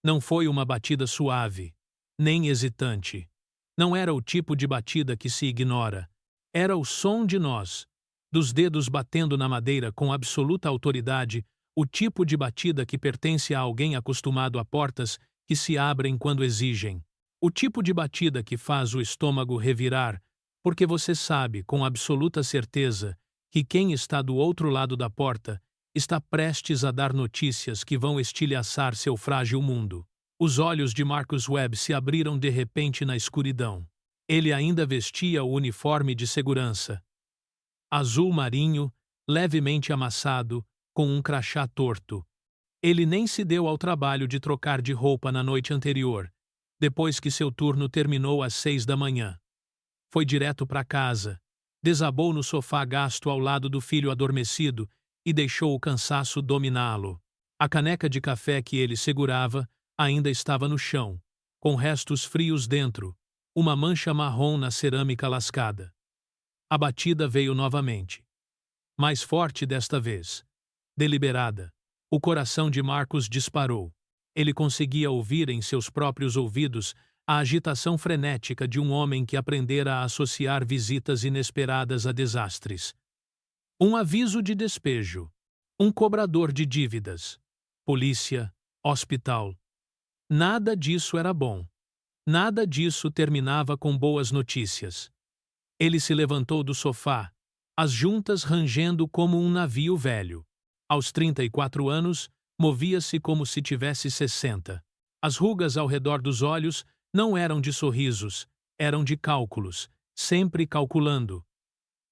Não foi uma batida suave, nem hesitante. Não era o tipo de batida que se ignora. Era o som de nós, dos dedos batendo na madeira com absoluta autoridade, o tipo de batida que pertence a alguém acostumado a portas que se abrem quando exigem. O tipo de batida que faz o estômago revirar, porque você sabe com absoluta certeza que quem está do outro lado da porta está prestes a dar notícias que vão estilhaçar seu frágil mundo. Os olhos de Marcus Webb se abriram de repente na escuridão. Ele ainda vestia o uniforme de segurança. Azul marinho, levemente amassado, com um crachá torto. Ele nem se deu ao trabalho de trocar de roupa na noite anterior, depois que seu turno terminou às 6 da manhã. Foi direto para casa, desabou no sofá gasto ao lado do filho adormecido e deixou o cansaço dominá-lo. A caneca de café que ele segurava ainda estava no chão, com restos frios dentro, uma mancha marrom na cerâmica lascada. A batida veio novamente. Mais forte desta vez. Deliberada. O coração de Marcus disparou. Ele conseguia ouvir em seus próprios ouvidos a agitação frenética de um homem que aprendera a associar visitas inesperadas a desastres. Um aviso de despejo. Um cobrador de dívidas. Polícia. Hospital. Nada disso era bom. Nada disso terminava com boas notícias. Ele se levantou do sofá, as juntas rangendo como um navio velho. Aos 34 anos, movia-se como se tivesse 60. As rugas ao redor dos olhos não eram de sorrisos, eram de cálculos, sempre calculando.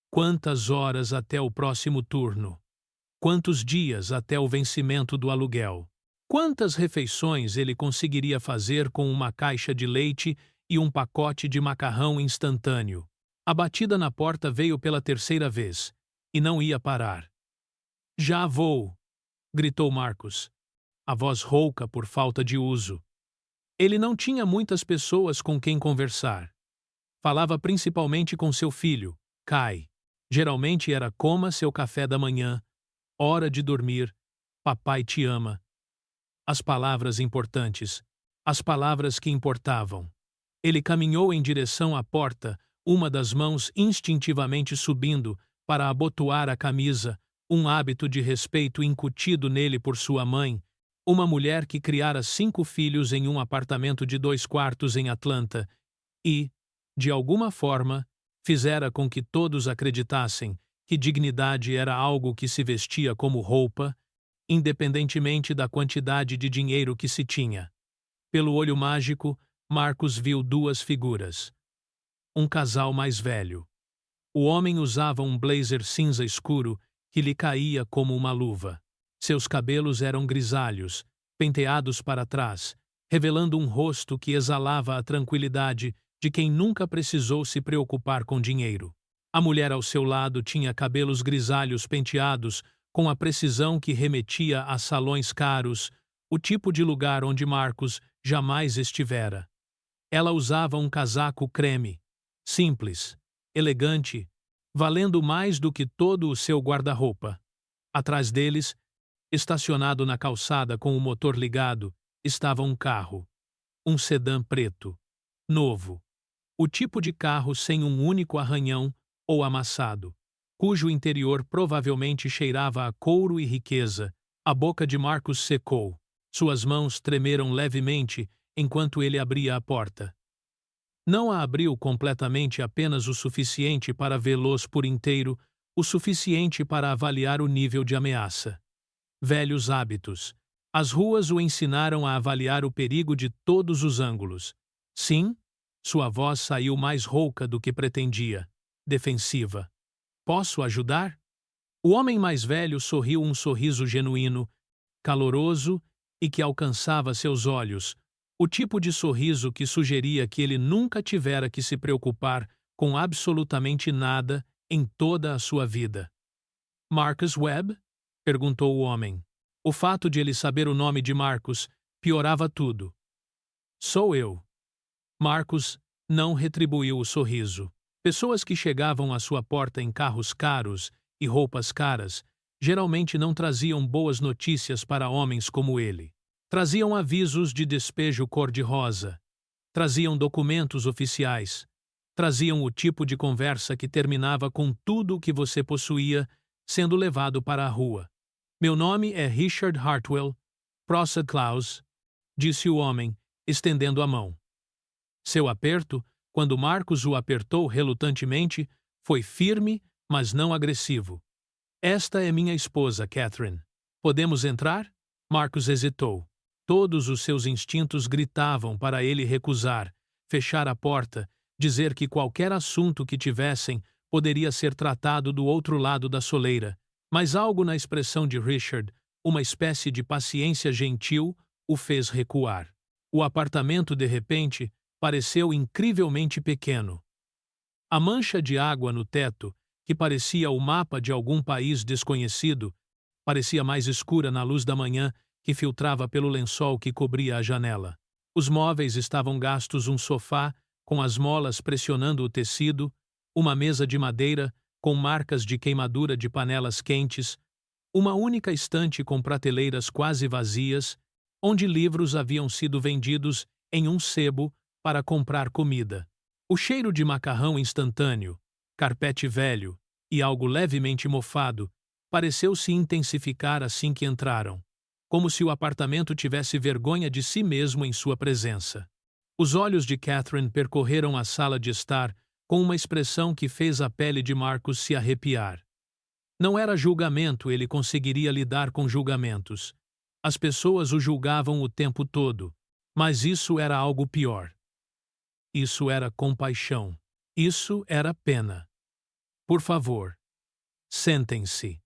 Quantas horas até o próximo turno? Quantos dias até o vencimento do aluguel? Quantas refeições ele conseguiria fazer com uma caixa de leite e um pacote de macarrão instantâneo? A batida na porta veio pela terceira vez, e não ia parar. Já vou! Gritou Marcus, a voz rouca por falta de uso. Ele não tinha muitas pessoas com quem conversar. Falava principalmente com seu filho, Kai. Geralmente era coma seu café da manhã, hora de dormir, papai te ama. As palavras importantes, as palavras que importavam. Ele caminhou em direção à porta, uma das mãos instintivamente subindo para abotoar a camisa, um hábito de respeito incutido nele por sua mãe, uma mulher que criara 5 filhos em um apartamento de 2 quartos em Atlanta e, de alguma forma, fizera com que todos acreditassem que dignidade era algo que se vestia como roupa, independentemente da quantidade de dinheiro que se tinha. Pelo olho mágico, Marcus viu 2 figuras. Um casal mais velho. O homem usava um blazer cinza escuro que lhe caía como uma luva. Seus cabelos eram grisalhos, penteados para trás, revelando um rosto que exalava a tranquilidade de quem nunca precisou se preocupar com dinheiro. A mulher ao seu lado tinha cabelos grisalhos penteados com a precisão que remetia a salões caros, o tipo de lugar onde Marcus jamais estivera. Ela usava um casaco creme, simples, elegante, valendo mais do que todo o seu guarda-roupa. Atrás deles, estacionado na calçada com o motor ligado, estava um carro. Um sedã preto. Novo. O tipo de carro sem um único arranhão ou amassado, cujo interior provavelmente cheirava a couro e riqueza. A boca de Marcus secou. Suas mãos tremeram levemente enquanto ele abria a porta. Não a abriu completamente, apenas o suficiente para vê-los por inteiro, o suficiente para avaliar o nível de ameaça. Velhos hábitos. As ruas o ensinaram a avaliar o perigo de todos os ângulos. Sim, sua voz saiu mais rouca do que pretendia, defensiva. Posso ajudar? O homem mais velho sorriu um sorriso genuíno, caloroso e que alcançava seus olhos, o tipo de sorriso que sugeria que ele nunca tivera que se preocupar com absolutamente nada em toda a sua vida. Marcus Webb? Perguntou o homem. O fato de ele saber o nome de Marcus piorava tudo. Sou eu. Marcus não retribuiu o sorriso. Pessoas que chegavam à sua porta em carros caros e roupas caras geralmente não traziam boas notícias para homens como ele. Traziam avisos de despejo cor-de-rosa. Traziam documentos oficiais. Traziam o tipo de conversa que terminava com tudo o que você possuía sendo levado para a rua. Meu nome é Richard Hartwell, Proced Claus, disse o homem, estendendo a mão. Seu aperto, quando Marcus o apertou relutantemente, foi firme, mas não agressivo. Esta é minha esposa, Catherine. Podemos entrar? Marcus hesitou. Todos os seus instintos gritavam para ele recusar, fechar a porta, dizer que qualquer assunto que tivessem poderia ser tratado do outro lado da soleira, mas algo na expressão de Richard, uma espécie de paciência gentil, o fez recuar. O apartamento, de repente, pareceu incrivelmente pequeno. A mancha de água no teto, que parecia o mapa de algum país desconhecido, parecia mais escura na luz da manhã que filtrava pelo lençol que cobria a janela. Os móveis estavam gastos, um sofá, com as molas pressionando o tecido, uma mesa de madeira, com marcas de queimadura de panelas quentes, uma única estante com prateleiras quase vazias, onde livros haviam sido vendidos em um sebo para comprar comida. O cheiro de macarrão instantâneo, carpete velho e algo levemente mofado pareceu se intensificar assim que entraram, como se o apartamento tivesse vergonha de si mesmo em sua presença. Os olhos de Catherine percorreram a sala de estar com uma expressão que fez a pele de Marcus se arrepiar. Não era julgamento, ele conseguiria lidar com julgamentos. As pessoas o julgavam o tempo todo, mas isso era algo pior. Isso era compaixão. Isso era pena. Por favor, sentem-se,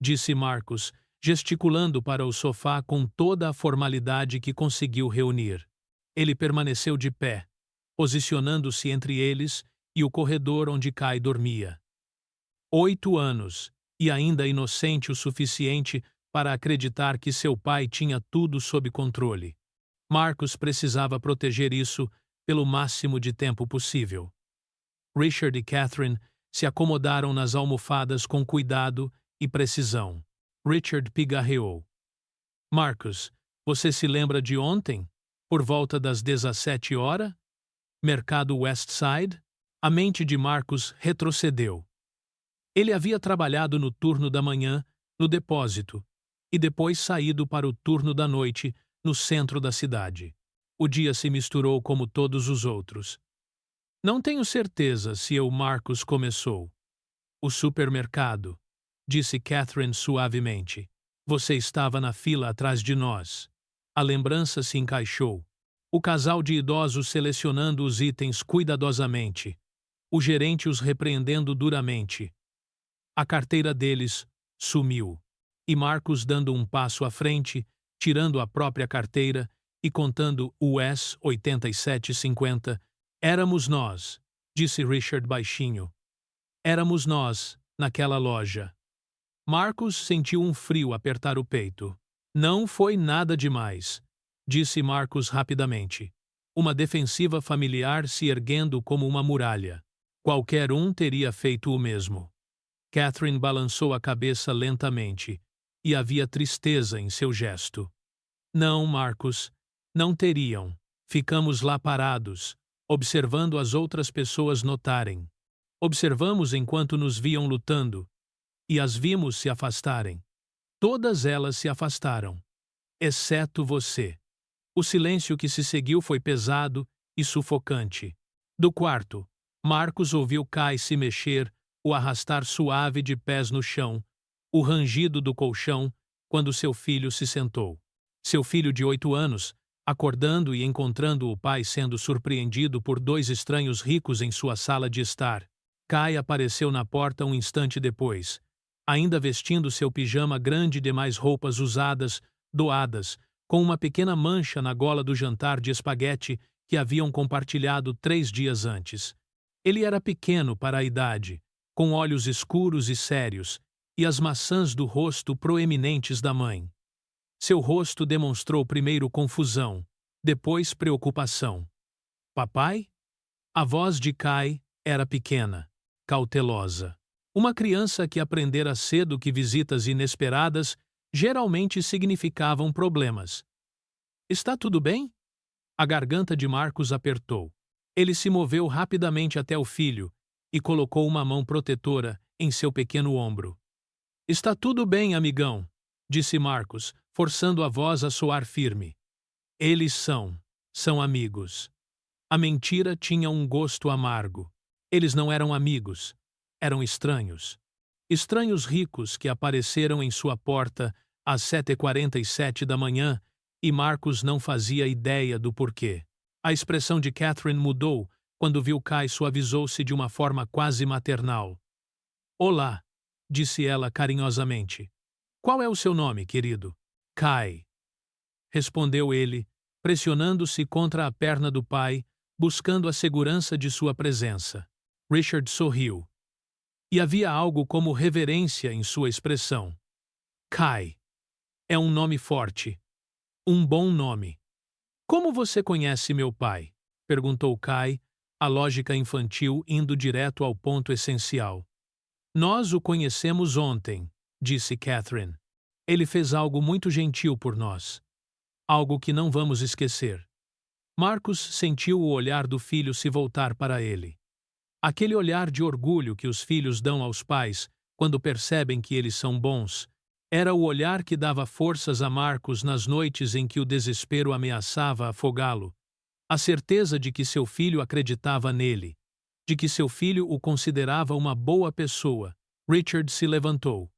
disse Marcus, gesticulando para o sofá com toda a formalidade que conseguiu reunir. Ele permaneceu de pé, posicionando-se entre eles e o corredor onde Kai dormia. 8 anos, e ainda inocente o suficiente para acreditar que seu pai tinha tudo sob controle. Marcus precisava proteger isso pelo máximo de tempo possível. Richard e Catherine se acomodaram nas almofadas com cuidado e precisão. Richard pigarreou. Marcus, você se lembra de ontem? Por volta das 17 horas? Mercado Westside? A mente de Marcus retrocedeu. Ele havia trabalhado no turno da manhã, no depósito, e depois saído para o turno da noite, no centro da cidade. O dia se misturou como todos os outros. Não tenho certeza se Marcus começou. O supermercado, disse Catherine suavemente. Você estava na fila atrás de nós. A lembrança se encaixou. O casal de idosos selecionando os itens cuidadosamente. O gerente os repreendendo duramente. A carteira deles sumiu. E Marcus dando um passo à frente, tirando a própria carteira e contando US 87,50. Éramos nós, disse Richard baixinho. Éramos nós, naquela loja. Marcus sentiu um frio apertar o peito. Não foi nada demais, disse Marcus rapidamente. Uma defensiva familiar se erguendo como uma muralha. Qualquer um teria feito o mesmo. Catherine balançou a cabeça lentamente, e havia tristeza em seu gesto. Não, Marcus, não teriam. Ficamos lá parados, observando as outras pessoas notarem. Observamos enquanto nos viam lutando, e as vimos se afastarem. Todas elas se afastaram, exceto você. O silêncio que se seguiu foi pesado e sufocante. Do quarto, Marcus ouviu Kai se mexer, o arrastar suave de pés no chão, o rangido do colchão quando seu filho se sentou. Seu filho de 8 anos, acordando e encontrando o pai sendo surpreendido por 2 estranhos ricos em sua sala de estar. Kai apareceu na porta um instante depois, ainda vestindo seu pijama grande de mais roupas usadas, doadas, com uma pequena mancha na gola do jantar de espaguete que haviam compartilhado 3 dias antes. Ele era pequeno para a idade, com olhos escuros e sérios, e as maçãs do rosto proeminentes da mãe. Seu rosto demonstrou primeiro confusão, depois preocupação. Papai? A voz de Kai era pequena, cautelosa. Uma criança que aprendera cedo que visitas inesperadas geralmente significavam problemas. Está tudo bem? A garganta de Marcus apertou. Ele se moveu rapidamente até o filho e colocou uma mão protetora em seu pequeno ombro. Está tudo bem, amigão, disse Marcus, forçando a voz a soar firme. Eles são amigos. A mentira tinha um gosto amargo. Eles não eram amigos, eram estranhos. Estranhos ricos que apareceram em sua porta às 7h47 da manhã e Marcus não fazia ideia do porquê. A expressão de Catherine mudou quando viu Kai, suavizou-se de uma forma quase maternal. Olá, disse ela carinhosamente. Qual é o seu nome, querido? Kai. Respondeu ele, pressionando-se contra a perna do pai, buscando a segurança de sua presença. Richard sorriu. E havia algo como reverência em sua expressão. Kai. É um nome forte. Um bom nome. Como você conhece meu pai? Perguntou Kai, a lógica infantil indo direto ao ponto essencial. Nós o conhecemos ontem, disse Catherine. Ele fez algo muito gentil por nós. Algo que não vamos esquecer. Marcus sentiu o olhar do filho se voltar para ele. Aquele olhar de orgulho que os filhos dão aos pais quando percebem que eles são bons, era o olhar que dava forças a Marcus nas noites em que o desespero ameaçava afogá-lo. A certeza de que seu filho acreditava nele, de que seu filho o considerava uma boa pessoa. Richard se levantou.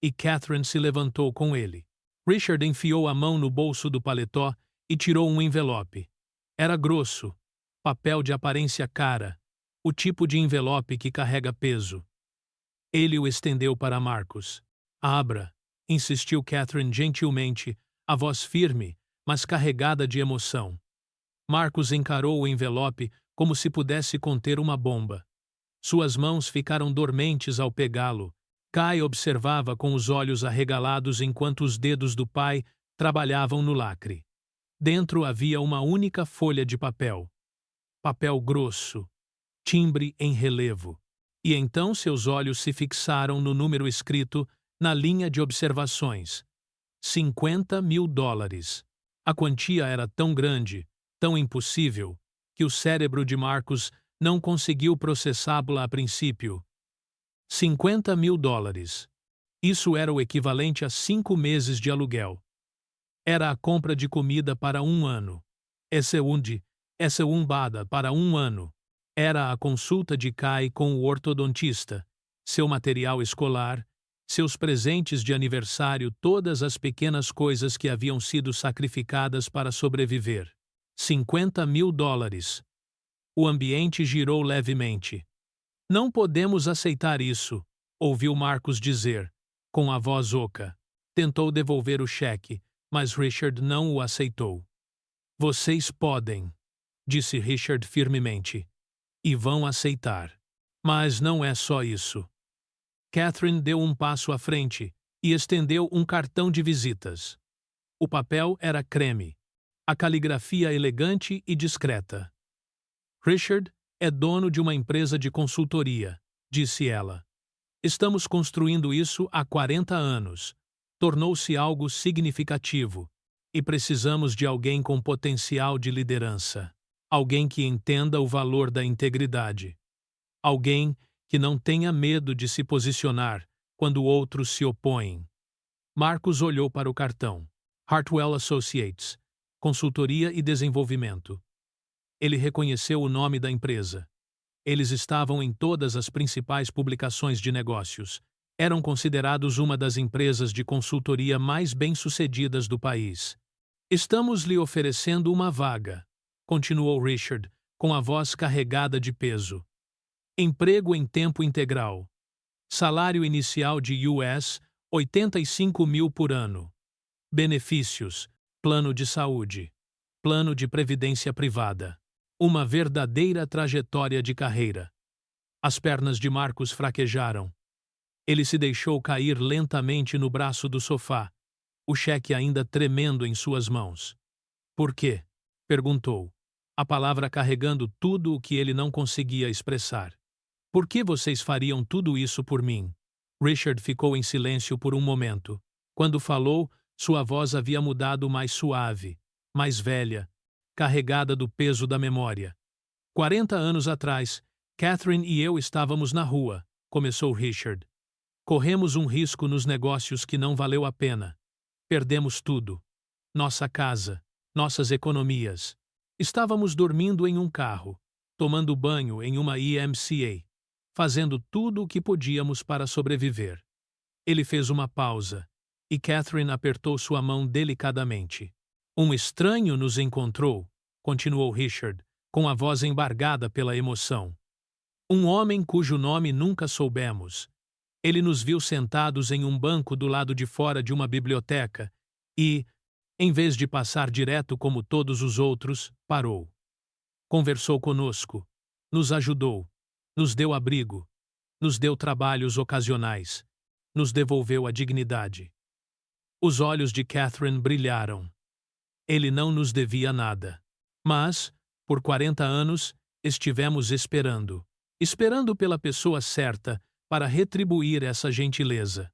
E Catherine se levantou com ele. Richard enfiou a mão no bolso do paletó e tirou um envelope. Era grosso, papel de aparência cara, o tipo de envelope que carrega peso. Ele o estendeu para Marcus. Abra, insistiu Catherine gentilmente, a voz firme, mas carregada de emoção. Marcus encarou o envelope como se pudesse conter uma bomba. Suas mãos ficaram dormentes ao pegá-lo. Kai observava com os olhos arregalados enquanto os dedos do pai trabalhavam no lacre. Dentro havia uma única folha de papel. Papel grosso, timbre em relevo. E então seus olhos se fixaram no número escrito na linha de observações. $50.000. A quantia era tão grande, tão impossível, que o cérebro de Marcus não conseguiu processá-la a princípio. $50.000. Isso era o equivalente a 5 meses de aluguel. Era a compra de comida para 1 ano. Essa umbada para 1 ano. Era a consulta de Kai com o ortodontista, seu material escolar, seus presentes de aniversário, todas as pequenas coisas que haviam sido sacrificadas para sobreviver. $50.000. O ambiente girou levemente. Não podemos aceitar isso, ouviu Marcus dizer, com a voz oca. Tentou devolver o cheque, mas Richard não o aceitou. Vocês podem, disse Richard firmemente. E vão aceitar. Mas não é só isso. Catherine deu um passo à frente e estendeu um cartão de visitas. O papel era creme, a caligrafia elegante e discreta. Richard é dono de uma empresa de consultoria, disse ela. Estamos construindo isso há 40 anos. Tornou-se algo significativo e precisamos de alguém com potencial de liderança. Alguém que entenda o valor da integridade. Alguém que não tenha medo de se posicionar quando outros se opõem. Marcus olhou para o cartão. Hartwell Associates, Consultoria e Desenvolvimento. Ele reconheceu o nome da empresa. Eles estavam em todas as principais publicações de negócios. Eram considerados uma das empresas de consultoria mais bem-sucedidas do país. Estamos lhe oferecendo uma vaga, continuou Richard, com a voz carregada de peso. Emprego em tempo integral. Salário inicial de US 85.000 por ano. Benefícios, plano de saúde, plano de previdência privada. Uma verdadeira trajetória de carreira. As pernas de Marcus fraquejaram. Ele se deixou cair lentamente no braço do sofá, o cheque ainda tremendo em suas mãos. Por quê? Perguntou, a palavra carregando tudo o que ele não conseguia expressar. Por que vocês fariam tudo isso por mim? Richard ficou em silêncio por um momento. Quando falou, sua voz havia mudado mais suave, mais velha, carregada do peso da memória. 40 anos atrás, Catherine e eu estávamos na rua, começou Richard. Corremos um risco nos negócios que não valeu a pena. Perdemos tudo. Nossa casa, nossas economias. Estávamos dormindo em um carro, tomando banho em uma YMCA, fazendo tudo o que podíamos para sobreviver. Ele fez uma pausa, e Catherine apertou sua mão delicadamente. Um estranho nos encontrou, continuou Richard, com a voz embargada pela emoção. Um homem cujo nome nunca soubemos. Ele nos viu sentados em um banco do lado de fora de uma biblioteca e, em vez de passar direto como todos os outros, parou. Conversou conosco, nos ajudou, nos deu abrigo, nos deu trabalhos ocasionais, nos devolveu a dignidade. Os olhos de Catherine brilharam. Ele não nos devia nada. Mas, por 40 anos, estivemos esperando pela pessoa certa para retribuir essa gentileza.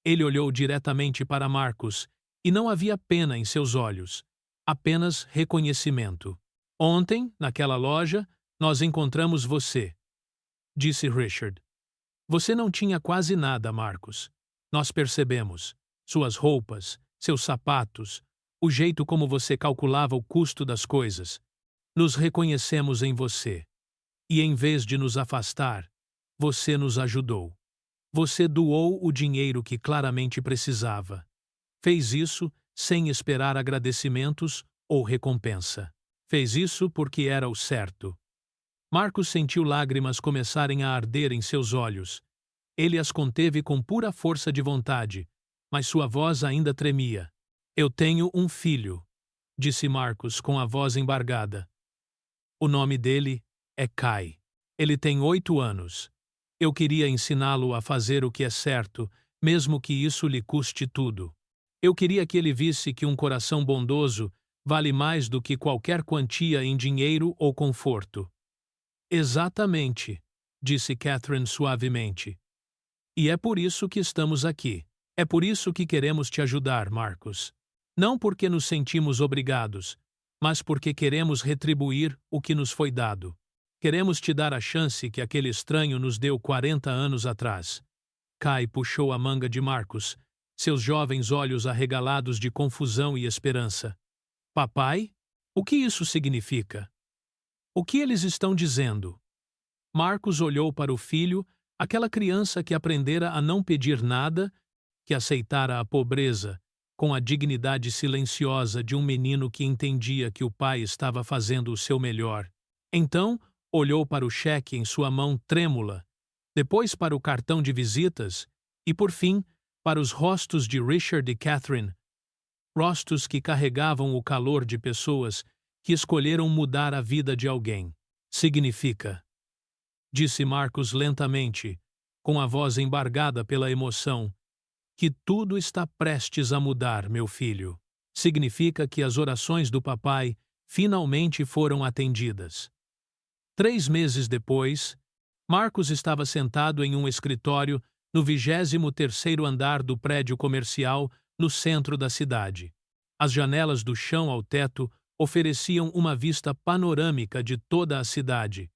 Ele olhou diretamente para Marcus e não havia pena em seus olhos, apenas reconhecimento. Ontem, naquela loja, nós encontramos você, disse Richard. Você não tinha quase nada, Marcus. Nós percebemos. Suas roupas, seus sapatos, o jeito como você calculava o custo das coisas. Nos reconhecemos em você. E em vez de nos afastar, você nos ajudou. Você doou o dinheiro que claramente precisava. Fez isso sem esperar agradecimentos ou recompensa. Fez isso porque era o certo. Marcus sentiu lágrimas começarem a arder em seus olhos. Ele as conteve com pura força de vontade, mas sua voz ainda tremia. Eu tenho um filho, disse Marcus com a voz embargada. O nome dele é Kai. Ele tem 8 anos. Eu queria ensiná-lo a fazer o que é certo, mesmo que isso lhe custe tudo. Eu queria que ele visse que um coração bondoso vale mais do que qualquer quantia em dinheiro ou conforto. Exatamente, disse Catherine suavemente. E é por isso que estamos aqui. É por isso que queremos te ajudar, Marcus. Não porque nos sentimos obrigados, mas porque queremos retribuir o que nos foi dado. Queremos te dar a chance que aquele estranho nos deu 40 anos atrás. Kai puxou a manga de Marcus, seus jovens olhos arregalados de confusão e esperança. Papai? O que isso significa? O que eles estão dizendo? Marcus olhou para o filho, aquela criança que aprendera a não pedir nada, que aceitara a pobreza, com a dignidade silenciosa de um menino que entendia que o pai estava fazendo o seu melhor. Então, olhou para o cheque em sua mão trêmula, depois para o cartão de visitas e, por fim, para os rostos de Richard e Catherine, rostos que carregavam o calor de pessoas que escolheram mudar a vida de alguém. Significa, disse Marcus lentamente, com a voz embargada pela emoção, que tudo está prestes a mudar, meu filho. Significa que as orações do papai finalmente foram atendidas. 3 meses depois, Marcus estava sentado em um escritório no 23º andar do prédio comercial no centro da cidade. As janelas do chão ao teto ofereciam uma vista panorâmica de toda a cidade,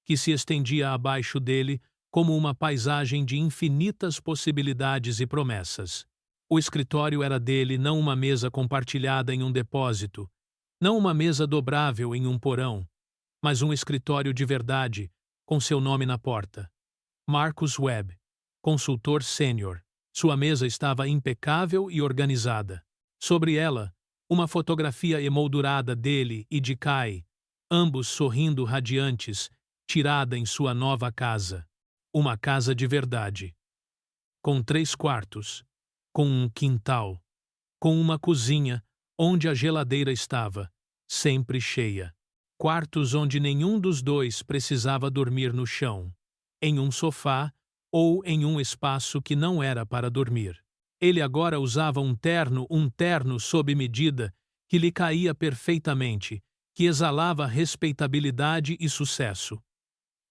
que se estendia abaixo dele como uma paisagem de infinitas possibilidades e promessas. O escritório era dele, não uma mesa compartilhada em um depósito, não uma mesa dobrável em um porão, mas um escritório de verdade, com seu nome na porta. Marcus Webb, consultor sênior. Sua mesa estava impecável e organizada. Sobre ela, uma fotografia emoldurada dele e de Kai, ambos sorrindo radiantes, tirada em sua nova casa. Uma casa de verdade. Com 3 quartos, com um quintal, com uma cozinha onde a geladeira estava, sempre cheia. Quartos onde nenhum dos dois precisava dormir no chão, em um sofá ou em um espaço que não era para dormir. Ele agora usava um terno sob medida, que lhe caía perfeitamente, que exalava respeitabilidade e sucesso.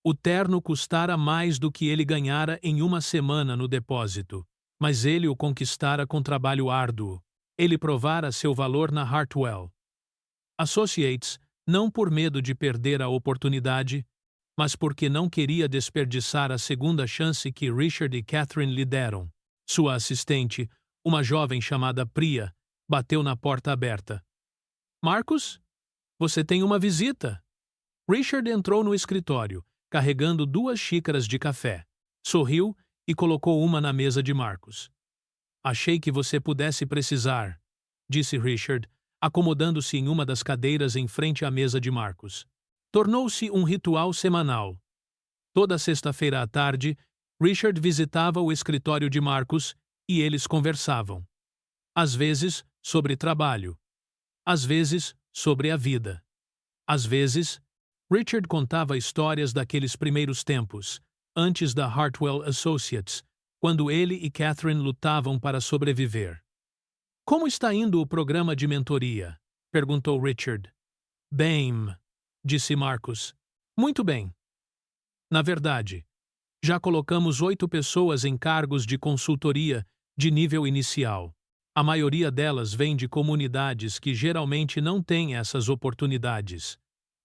O terno custara mais do que ele ganhara em uma semana no depósito, mas ele o conquistara com trabalho árduo. Ele provara seu valor na Hartwell. Associates, não por medo de perder a oportunidade, mas porque não queria desperdiçar a segunda chance que Richard e Catherine lhe deram. Sua assistente, uma jovem chamada Priya, bateu na porta aberta. Marcus, você tem uma visita. Richard entrou no escritório, carregando 2 xícaras de café. Sorriu e colocou uma na mesa de Marcus. Achei que você pudesse precisar, disse Richard, acomodando-se em uma das cadeiras em frente à mesa de Marcus. Tornou-se um ritual semanal. Toda sexta-feira à tarde, Richard visitava o escritório de Marcus e eles conversavam. Às vezes, sobre trabalho. Às vezes, sobre a vida. Às vezes, Richard contava histórias daqueles primeiros tempos, antes da Hartwell Associates, quando ele e Catherine lutavam para sobreviver. Como está indo o programa de mentoria? Perguntou Richard. Bem, disse Marcus. Muito bem. Na verdade, já colocamos 8 pessoas em cargos de consultoria de nível inicial. A maioria delas vem de comunidades que geralmente não têm essas oportunidades.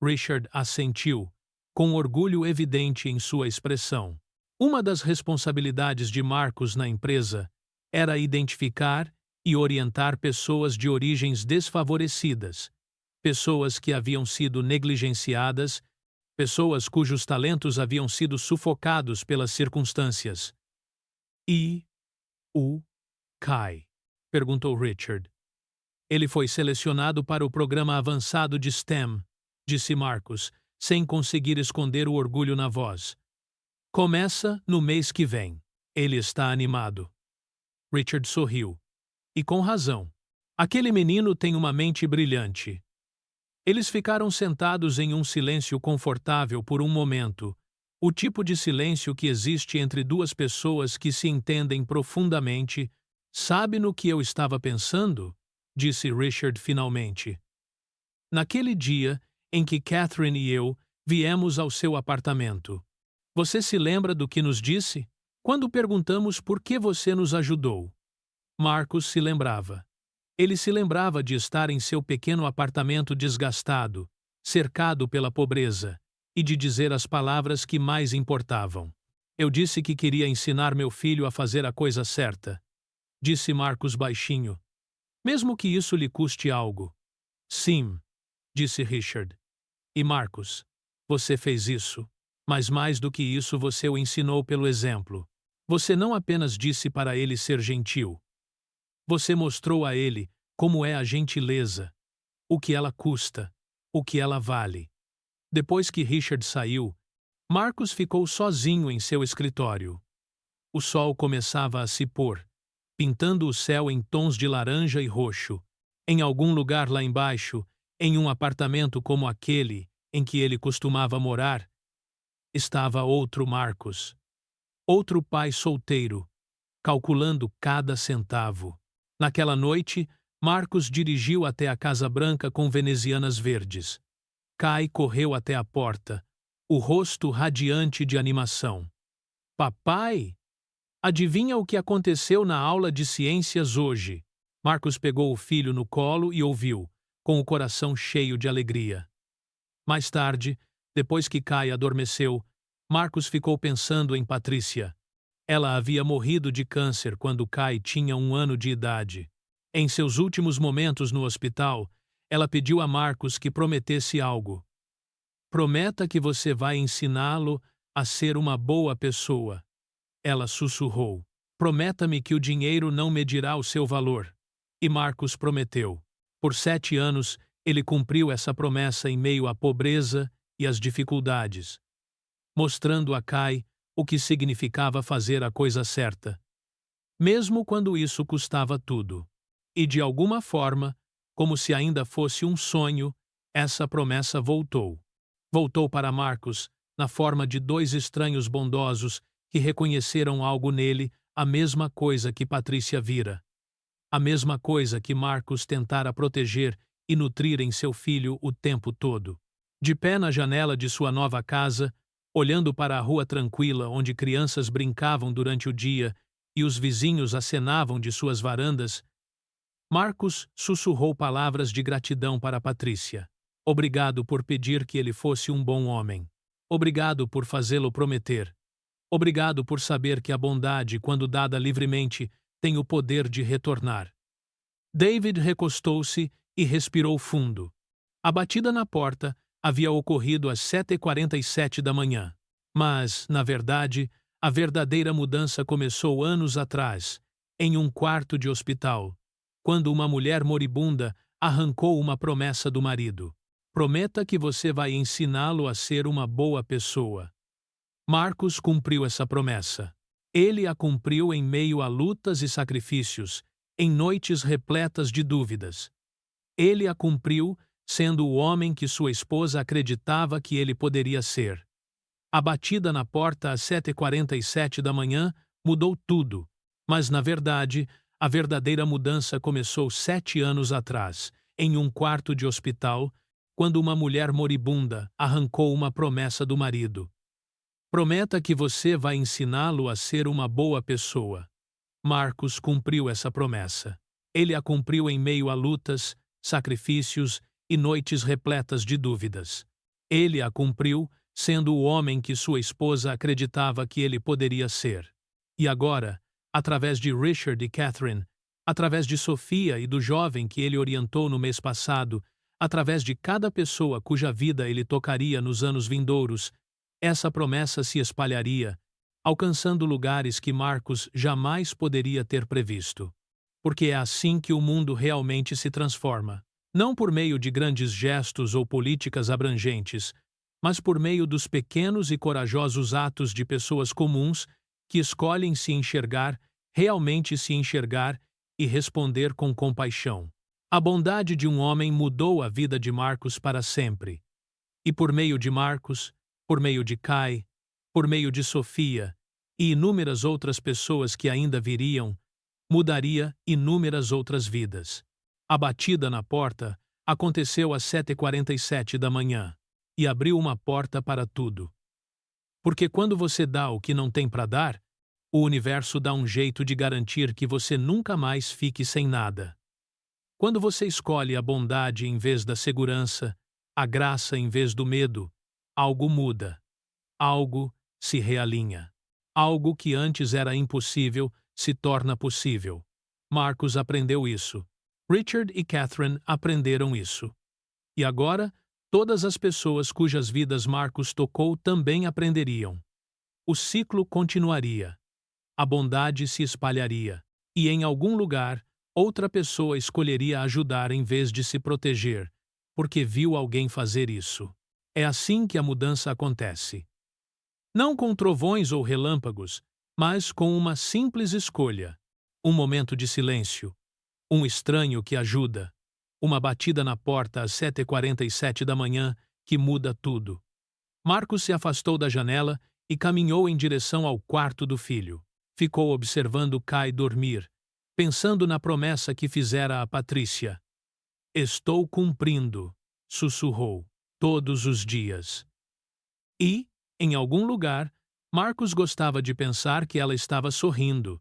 Richard assentiu, com orgulho evidente em sua expressão. Uma das responsabilidades de Marcus na empresa era identificar e orientar pessoas de origens desfavorecidas, pessoas que haviam sido negligenciadas, pessoas cujos talentos haviam sido sufocados pelas circunstâncias. E o Kai? Perguntou Richard. Ele foi selecionado para o programa avançado de STEM, disse Marcus, sem conseguir esconder o orgulho na voz. Começa no mês que vem. Ele está animado. Richard sorriu. E com razão. Aquele menino tem uma mente brilhante. Eles ficaram sentados em um silêncio confortável por um momento, o tipo de silêncio que existe entre 2 pessoas que se entendem profundamente. Sabe no que eu estava pensando? Disse Richard finalmente. Naquele dia em que Catherine e eu viemos ao seu apartamento. Você se lembra do que nos disse? Quando perguntamos por que você nos ajudou. Marcus se lembrava. Ele se lembrava de estar em seu pequeno apartamento desgastado, cercado pela pobreza, e de dizer as palavras que mais importavam. Eu disse que queria ensinar meu filho a fazer a coisa certa. Disse Marcus baixinho. Mesmo que isso lhe custe algo. Sim, disse Richard. E Marcus, você fez isso. Mas mais do que isso você o ensinou pelo exemplo. Você não apenas disse para ele ser gentil. Você mostrou a ele como é a gentileza, o que ela custa, o que ela vale. Depois que Richard saiu, Marcus ficou sozinho em seu escritório. O sol começava a se pôr, pintando o céu em tons de laranja e roxo. Em algum lugar lá embaixo, em um apartamento como aquele em que ele costumava morar, estava outro Marcus. Outro pai solteiro, calculando cada centavo. Naquela noite, Marcus dirigiu até a Casa Branca com venezianas verdes. Kai correu até a porta, o rosto radiante de animação. Papai? Adivinha o que aconteceu na aula de ciências hoje? Marcus pegou o filho no colo e ouviu, com o coração cheio de alegria. Mais tarde, depois que Kai adormeceu, Marcus ficou pensando em Patrícia. Ela havia morrido de câncer quando Kai tinha 1 ano de idade. Em seus últimos momentos no hospital, ela pediu a Marcus que prometesse algo. Prometa que você vai ensiná-lo a ser uma boa pessoa. Ela sussurrou. Prometa-me que o dinheiro não medirá o seu valor. E Marcus prometeu. Por 7 anos, ele cumpriu essa promessa em meio à pobreza e às dificuldades, mostrando a Kai o que significava fazer a coisa certa, mesmo quando isso custava tudo. E de alguma forma, como se ainda fosse um sonho, essa promessa voltou. Voltou para Marcus, na forma de 2 estranhos bondosos que reconheceram algo nele, a mesma coisa que Patrícia vira. A mesma coisa que Marcus tentara proteger e nutrir em seu filho o tempo todo. De pé na janela de sua nova casa, olhando para a rua tranquila onde crianças brincavam durante o dia e os vizinhos acenavam de suas varandas, Marcos sussurrou palavras de gratidão para Patrícia. Obrigado por pedir que ele fosse um bom homem. Obrigado por fazê-lo prometer. Obrigado por saber que a bondade, quando dada livremente, tem o poder de retornar. David recostou-se e respirou fundo. A batida na porta havia ocorrido às 7h47 da manhã. Mas, na verdade, a verdadeira mudança começou anos atrás, em um quarto de hospital, quando uma mulher moribunda arrancou uma promessa do marido. Prometa que você vai ensiná-lo a ser uma boa pessoa. Marcos cumpriu essa promessa. Ele a cumpriu em meio a lutas e sacrifícios, em noites repletas de dúvidas. Ele a cumpriu sendo o homem que sua esposa acreditava que ele poderia ser. A batida na porta às 7h47 da manhã mudou tudo, mas, na verdade, a verdadeira mudança começou 7 anos atrás, em um quarto de hospital, quando uma mulher moribunda arrancou uma promessa do marido. Prometa que você vai ensiná-lo a ser uma boa pessoa. Marcos cumpriu essa promessa. Ele a cumpriu em meio a lutas, sacrifícios e noites repletas de dúvidas. Ele a cumpriu sendo o homem que sua esposa acreditava que ele poderia ser. E agora, através de Richard e Catherine, através de Sofia e do jovem que ele orientou no mês passado, através de cada pessoa cuja vida ele tocaria nos anos vindouros, essa promessa se espalharia, alcançando lugares que Marcos jamais poderia ter previsto. Porque é assim que o mundo realmente se transforma. Não por meio de grandes gestos ou políticas abrangentes, mas por meio dos pequenos e corajosos atos de pessoas comuns que escolhem se enxergar, realmente se enxergar e responder com compaixão. A bondade de um homem mudou a vida de Marcos para sempre. E por meio de Marcos, por meio de Kai, por meio de Sofia e inúmeras outras pessoas que ainda viriam, mudaria inúmeras outras vidas. A batida na porta aconteceu às 7h47 da manhã e abriu uma porta para tudo. Porque quando você dá o que não tem para dar, o universo dá um jeito de garantir que você nunca mais fique sem nada. Quando você escolhe a bondade em vez da segurança, a graça em vez do medo, algo muda. Algo se realinha. Algo que antes era impossível se torna possível. Marcos aprendeu isso. Richard e Catherine aprenderam isso. E agora, todas as pessoas cujas vidas Marcos tocou também aprenderiam. O ciclo continuaria. A bondade se espalharia. E em algum lugar, outra pessoa escolheria ajudar em vez de se proteger, porque viu alguém fazer isso. É assim que a mudança acontece. Não com trovões ou relâmpagos, mas com uma simples escolha. Um momento de silêncio. Um estranho que ajuda. Uma batida na porta às 7h47 da manhã que muda tudo. Marcos se afastou da janela e caminhou em direção ao quarto do filho. Ficou observando Kai dormir, pensando na promessa que fizera a Patrícia. Estou cumprindo, sussurrou, todos os dias. E, em algum lugar, Marcos gostava de pensar que ela estava sorrindo.